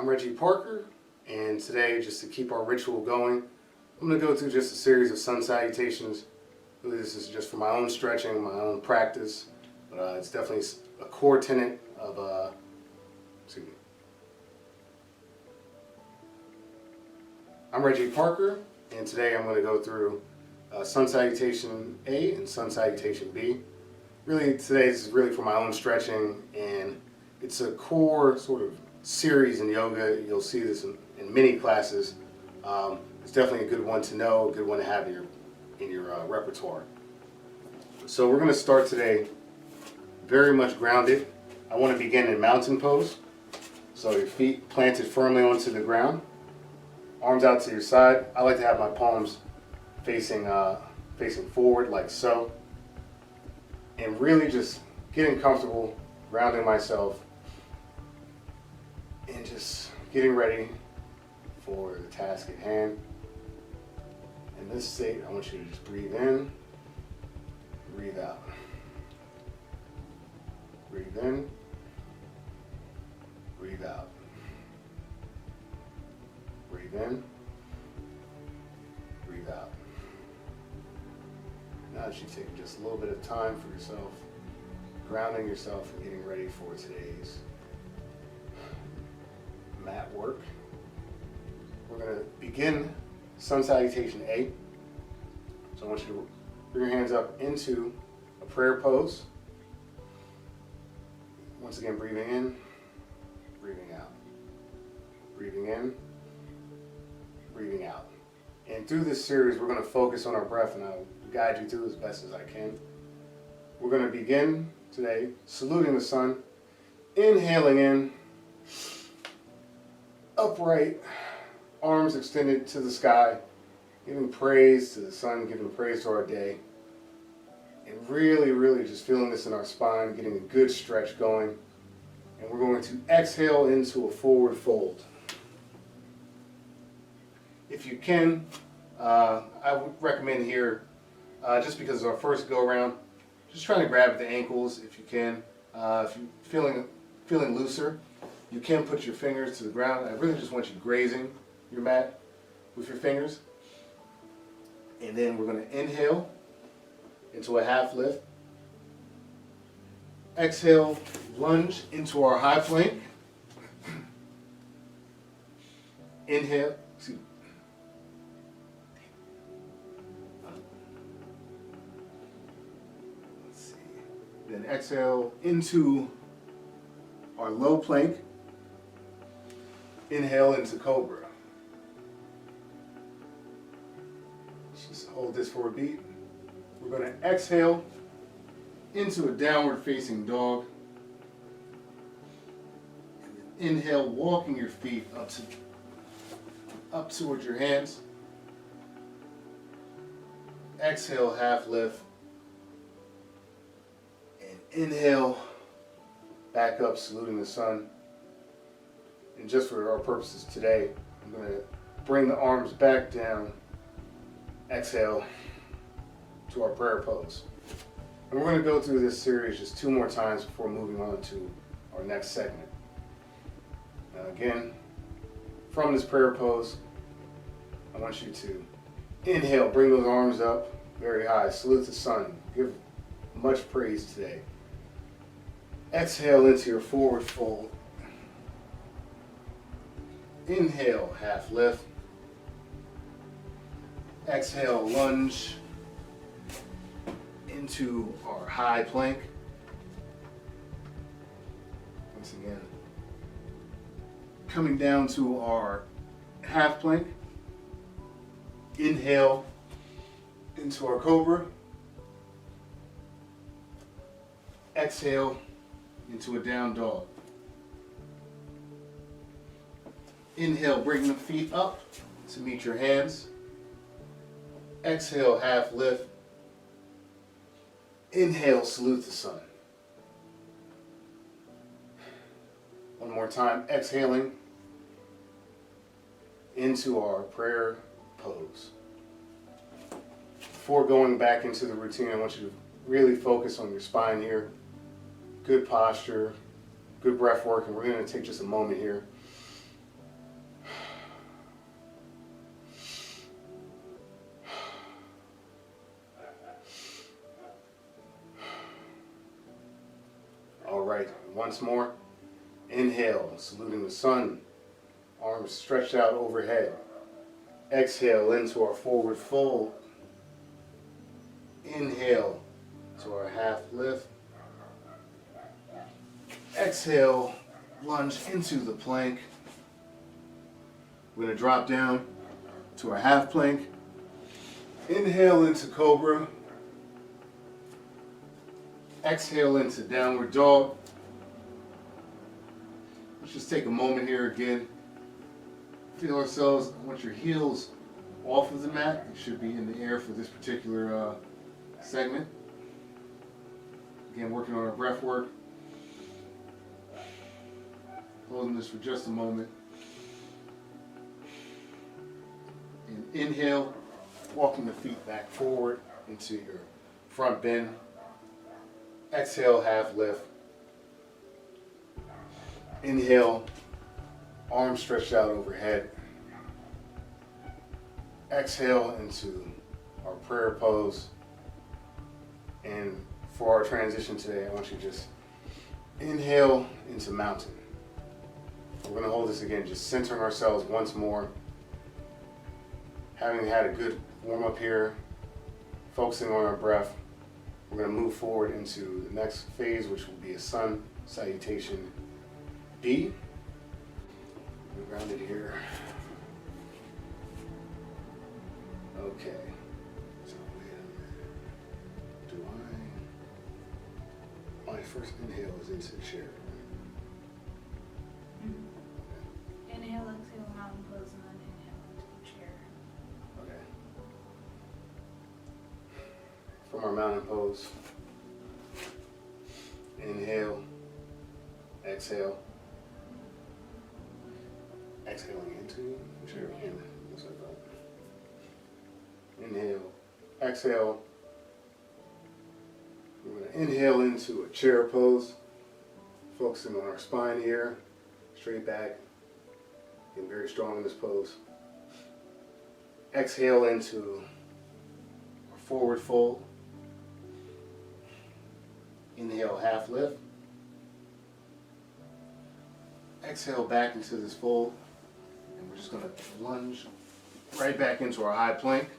I'm RYT Parker, and today, just to keep our ritual going, I'm going to go through just a series of sun salutations. Really, this is just for my own stretching, my own practice, but it's definitely a core tenet of, excuse me. I'm RYT Parker, and today I'm going to go through sun salutation A and sun salutation B. Really, today this is really for my own stretching, and it's a core sort of series in yoga. You'll see this in many classes. It's definitely a good one to know, a good one to have in your repertoire. So we're going to start today very much grounded. I want to begin in mountain pose. So your feet planted firmly onto the ground, arms out to your side. I like to have my palms facing forward like so, and really just getting comfortable, grounding myself, and just getting ready for the task at hand. In this state, I want you to just breathe in, breathe out. Breathe in, breathe out. Breathe in, breathe out. Now that you've taken just a little bit of time for yourself, grounding yourself and getting ready for today's mat work, we're going to begin sun salutation A. So I want you to bring your hands up into a prayer pose. Once again, breathing in, breathing out. Breathing in, breathing out. And through this series, we're going to focus on our breath, and I'll guide you through as best as I can. We're going to begin today saluting the sun, inhaling in, upright, arms extended to the sky, giving praise to the sun, giving praise to our day, and really just feeling this in our spine, getting a good stretch going. And we're going to exhale into a forward fold. If you can, I would recommend here, just because it's our first go around, just trying to grab at the ankles if you can. If you're feeling looser, you can put your fingers to the ground. I really just want you grazing your mat with your fingers. And then we're going to inhale into a half lift. Exhale, lunge into our high plank. Inhale, excuse me. Let's see. Then exhale into our low plank. Inhale into cobra. Just hold this for a beat. We're going to exhale into a downward facing dog. And then inhale, walking your feet up towards your hands. Exhale, half lift. And inhale, back up, saluting the sun. And just for our purposes today, I'm going to bring the arms back down. Exhale to our prayer pose. And we're going to go through this series just 2 more times before moving on to our next segment. Now again, from this prayer pose, I want you to inhale, bring those arms up very high, salute the sun, give much praise today. Exhale into your forward fold. Inhale, half lift. Exhale, lunge into our high plank. Once again, coming down to our half plank. Inhale into our cobra. Exhale into a down dog. Inhale, bring the feet up to meet your hands. Exhale, half lift. Inhale, salute the sun. One more time, exhaling into our prayer pose. Before going back into the routine, I want you to really focus on your spine here. Good posture, good breath work, and we're going to take just a moment here. upright. Once more. Inhale, saluting the sun. Arms stretched out overhead. Exhale into our forward fold. Inhale to our half lift. Exhale, lunge into the plank. We're going to drop down to our half plank. Inhale into cobra. Exhale into downward dog. Let's just take a moment here again. Feel ourselves. I want your heels off of the mat. You should be in the air for this particular segment. Again, working on our breath work. Holding this for just a moment. And inhale, walking the feet back forward into your front bend. Exhale, half lift. Inhale, arms stretched out overhead. Exhale into our prayer pose. And for our transition today, I want you to just inhale into mountain. We're going to hold this again, just centering ourselves once more. Having had a good warm up here, focusing on our breath, we're going to move forward into the next phase, which will be a sun salutation B. We're grounded here. Okay. So wait a minute. My first inhale is into the chair. Inhale, exhale, mountain pose, and then inhale into the chair. Okay. From our mountain pose, inhale, exhale, exhaling into the chair again, just like that. Inhale, exhale. We're going to inhale into a chair pose, focusing on our spine here, straight back. Getting very strong in this pose. Exhale into a forward fold. Inhale, half lift. Exhale back into this fold. And we're just going to lunge right back into our high plank.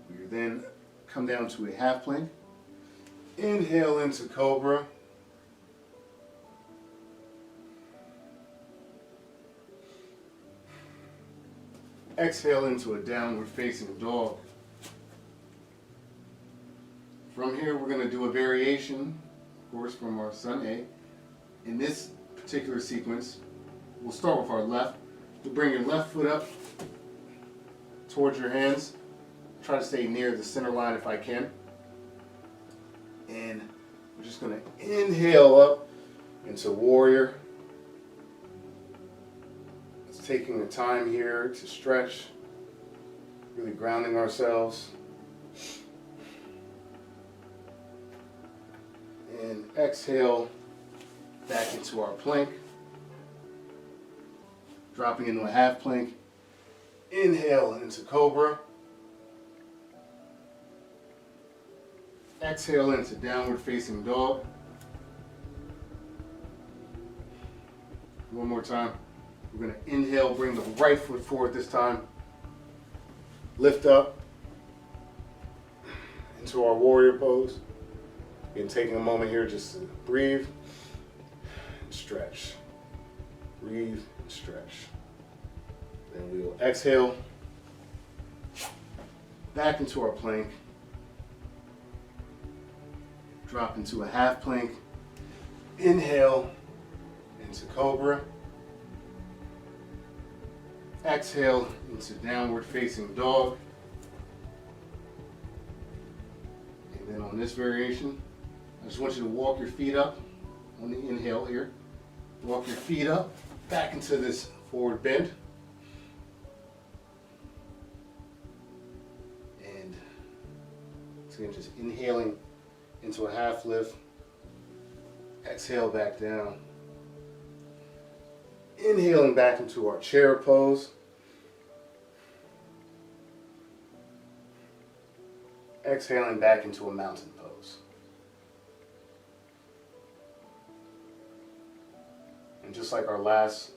We then come down to a half plank. Inhale into cobra. Exhale into a downward facing dog. From here, we're going to do a variation, of course, from our Sun A. In this particular sequence, we'll start with our left. You'll bring your left foot up towards your hands. Try to stay near the center line if I can. And we're just going to inhale up into warrior. Taking the time here to stretch, really grounding ourselves. And exhale back into our plank. Dropping into a half plank. Inhale into cobra. Exhale into downward facing dog. One more time. We're going to inhale, bring the right foot forward this time. Lift up into our warrior pose. Again, taking a moment here just to breathe and stretch. Breathe and stretch. Then we will exhale back into our plank. Drop into a half plank. Inhale into cobra. Exhale into downward facing dog. And then on this variation, I just want you to walk your feet up on the inhale here. Walk your feet up, back into this forward bend. And so again, just inhaling into a half lift. Exhale back down. Inhaling back into our chair pose. Exhaling back into a mountain pose. And just like our last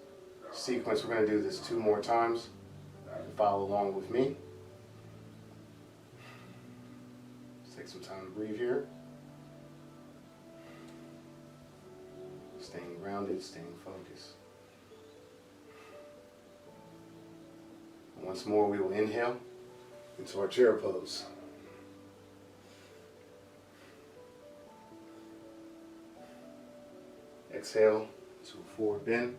sequence, we're going to do this 2 more times. Follow along with me. Let's take some time to breathe here. Staying grounded, staying focused. Once more, we will inhale into our chair pose. Exhale to a forward bend.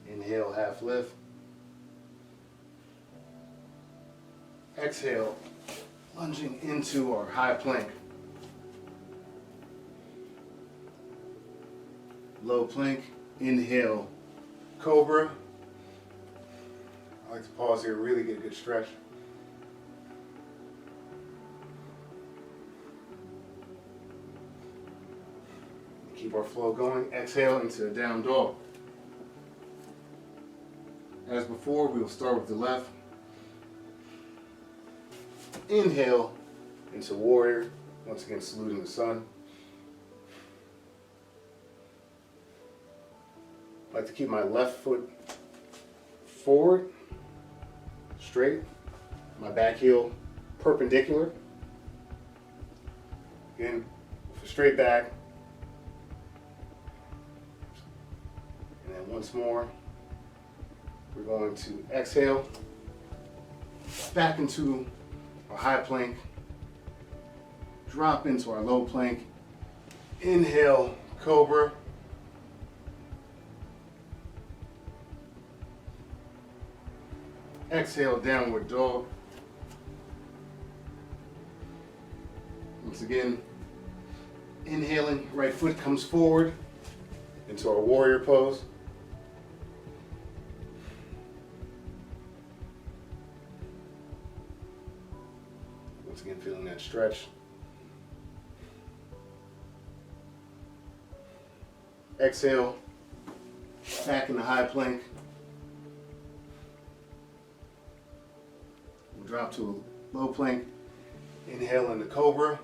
Inhale, half lift. Exhale, lunging into our high plank. Low plank, inhale, cobra. I like to pause here, really get a good stretch. Keep our flow going. Exhale into a down dog. As before, we will start with the left. Inhale into warrior. Once again, saluting the sun. I like to keep my left foot forward, straight, my back heel perpendicular. Again, for straight back. And then once more, we're going to exhale, back into our high plank, drop into our low plank, inhale, cobra. Exhale, downward dog. Once again, inhaling, right foot comes forward into our warrior pose. Once again, feeling that stretch. Exhale, back in the high plank. We'll drop to a low plank. Inhale into cobra.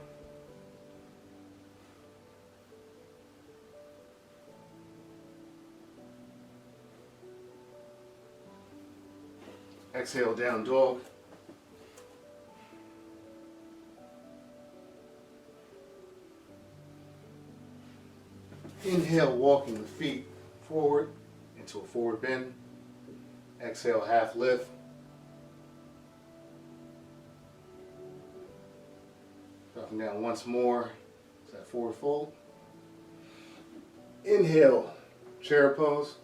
Exhale, down dog. Inhale, walking the feet forward into a forward bend. Exhale, half lift. Dropping down once more to that forward fold. Inhale, chair pose.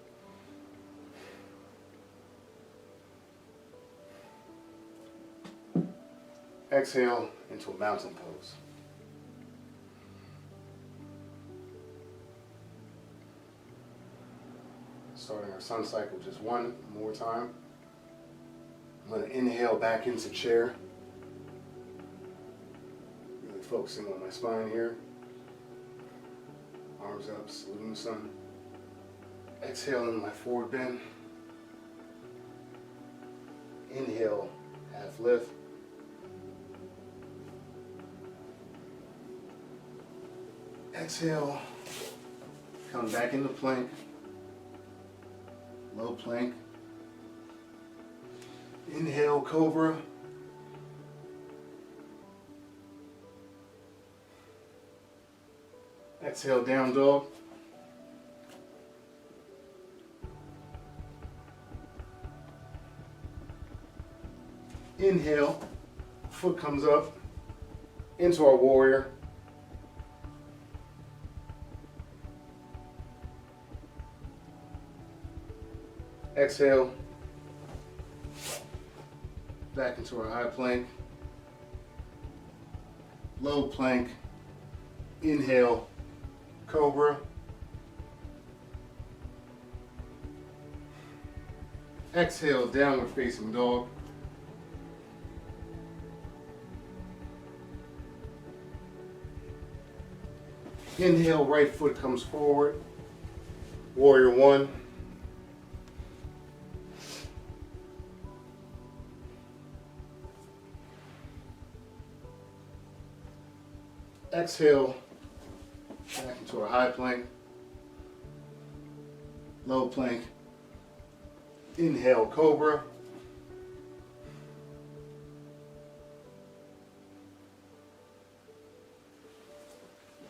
Exhale into a mountain pose. Starting our sun cycle just 1 more time. I'm going to inhale back into chair. Really focusing on my spine here. Arms up, saluting the sun. Exhale into my forward bend. Inhale, half lift. Exhale, come back into plank. Low plank. Inhale, cobra. Exhale, down dog. Inhale, foot comes up into our warrior. Exhale, back into our high plank, low plank, inhale, cobra, exhale, downward facing dog, inhale, right foot comes forward, warrior 1, exhale, Back into our high plank, low plank, inhale cobra,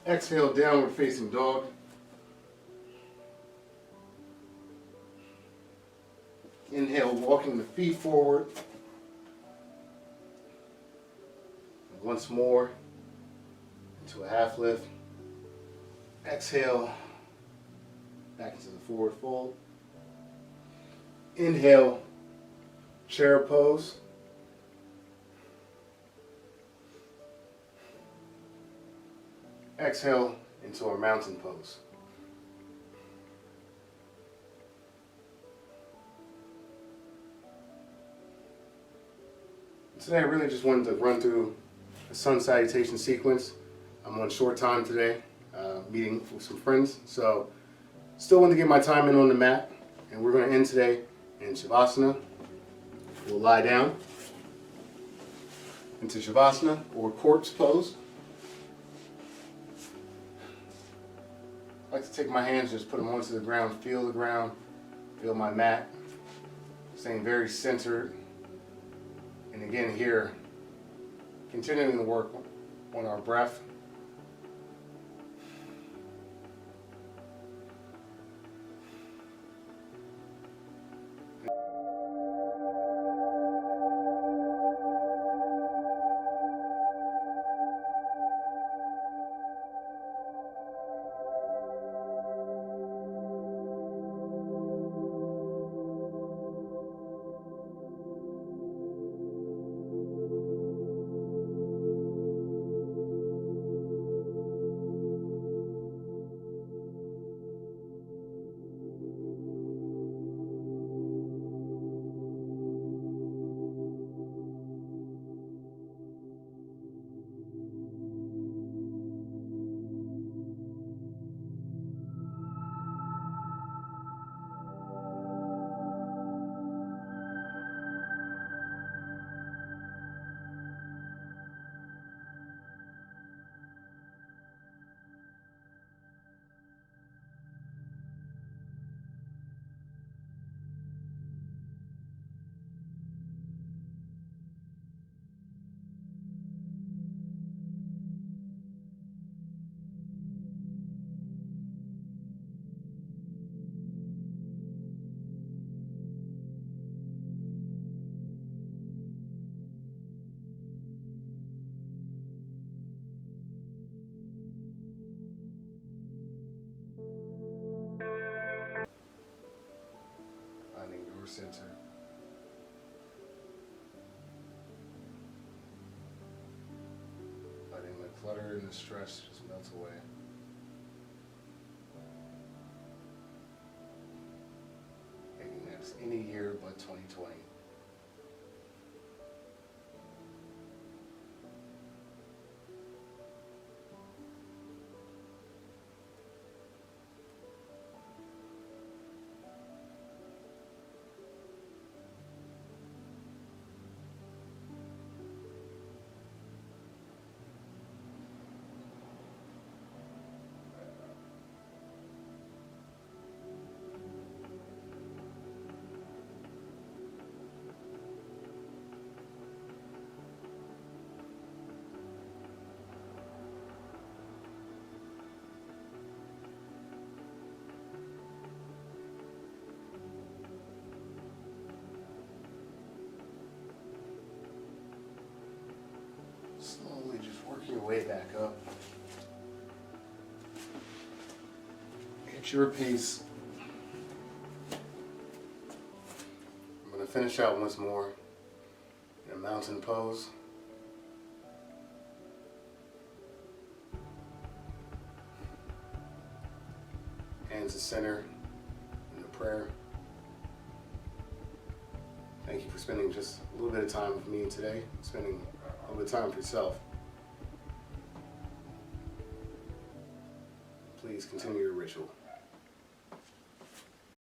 exhale downward facing dog, inhale walking the feet forward, once more into a half lift. Exhale, back into the forward fold. Inhale, chair pose. Exhale into our mountain pose. Today I really just wanted to run through a sun salutation sequence. I'm on short time today, meeting with some friends, so still want to get my time in on the mat, and we're going to end today in Shavasana. We'll lie down into Shavasana or corpse pose. I like to take my hands, just put them onto the ground, feel my mat, staying very centered. And again here, continuing to work on our breath. Finding your center. Letting the clutter and the stress just melt away. Making this any year but 2020. Slowly just working your way back up. At your pace. I'm going to finish out once more in a mountain pose. Hands to center in the prayer. Thank you for spending just a little bit of time with me today, spending a little bit of time for yourself. Please continue your ritual.